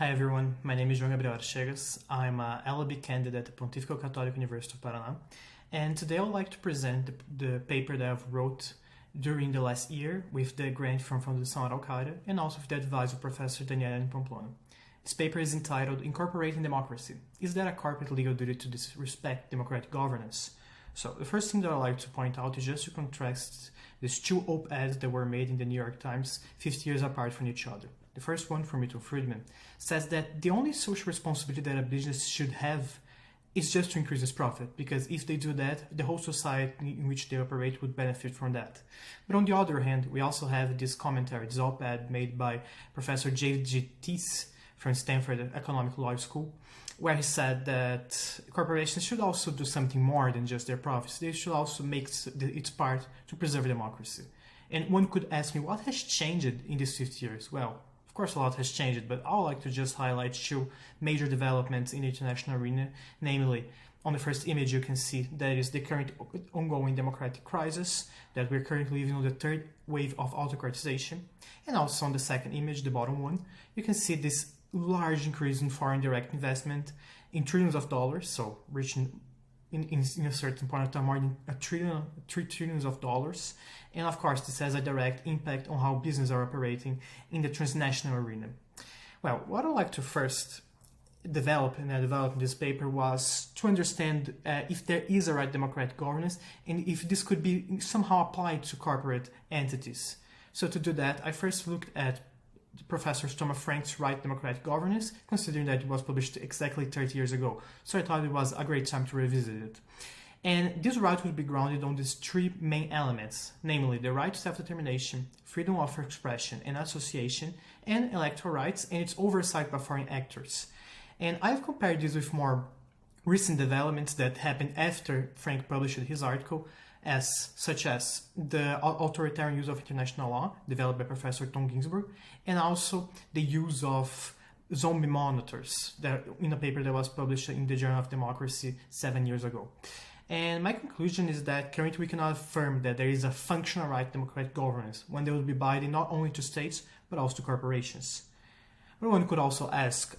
Hi everyone, my name is João Gabriel Archegas. I'm a LLB candidate at the Pontifical Catholic University of Paraná, and today I would like to present the paper that I've wrote during the last year with the grant from Fundação Araucária and also with the advice of Professor Daniela in Pamplona. This paper is entitled Incorporating Democracy. Is that a corporate legal duty to disrespect democratic governance? So the first thing that I'd like to point out is just to contrast these two op-eds that were made in the New York Times 50 years apart from each other. The first one, from Milton Friedman, says that the only social responsibility that a business should have is just to increase its profit, because if they do that, the whole society in which they operate would benefit from that. But on the other hand, we also have this commentary, this op-ed made by Professor J.G. Teese from Stanford Economic Law School, where he said that corporations should also do something more than just their profits. They should also make its part to preserve democracy. And one could ask me, what has changed in these 50 years? Well, of course, a lot has changed, but I would like to just highlight two major developments in the international arena. Namely, on the first image, you can see that is the current ongoing democratic crisis, that we're currently living on the third wave of autocratization. And also on the second image, the bottom one, you can see this large increase in foreign direct investment in trillions of dollars, so reaching in a certain point of time more than $3 trillion. And of course, this has a direct impact on how businesses are operating in the transnational arena. Well, what I'd like to first develop in this paper was to understand if there is a right democratic governance and if this could be somehow applied to corporate entities. So to do that, I first looked at Professor Thomas Frank's Right Democratic Governance, considering that it was published exactly 30 years ago. So I thought it was a great time to revisit it. And this right would be grounded on these three main elements, namely the right to self-determination, freedom of expression and association, and electoral rights and its oversight by foreign actors. And I've compared this with more recent developments that happened after Frank published his article, such as the authoritarian use of international law developed by Professor Tom Ginsburg, and also the use of zombie monitors in a paper that was published in the Journal of Democracy 7 years ago. And my conclusion is that currently we cannot affirm that there is a functional right to democratic governance when they will be binding not only to states but also to corporations. But one could also ask,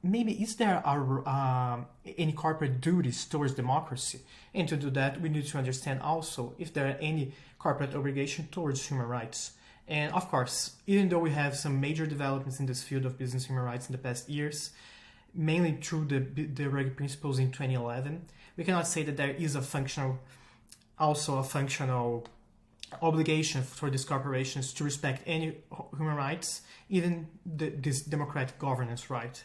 maybe is there any corporate duties towards democracy? And to do that, we need to understand also if there are any corporate obligation towards human rights. And of course, even though we have some major developments in this field of business human rights in the past years, mainly through the Ruggie Principles in 2011, we cannot say that there is a functional obligation for these corporations to respect any human rights, even this democratic governance right.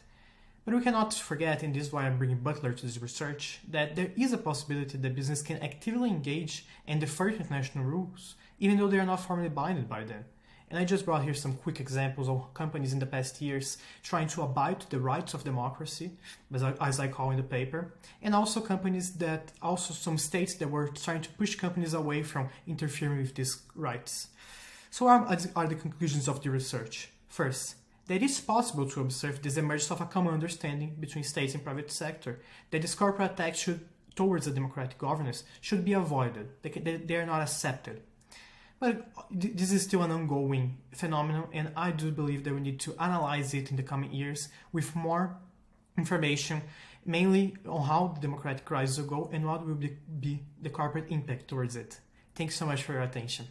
But we cannot forget, and this is why I'm bringing Butler to this research, that there is a possibility that business can actively engage and defer to international rules, even though they are not formally binded by them. And I just brought here some quick examples of companies in the past years trying to abide to the rights of democracy, as I call in the paper, and also some states that were trying to push companies away from interfering with these rights. So what are the conclusions of the research? First, that it is possible to observe this emergence of a common understanding between states and private sector, that this corporate attacks towards a democratic governance should be avoided, they are not accepted. But this is still an ongoing phenomenon, and I do believe that we need to analyze it in the coming years with more information, mainly on how the democratic crisis will go and what will be the corporate impact towards it. Thanks so much for your attention.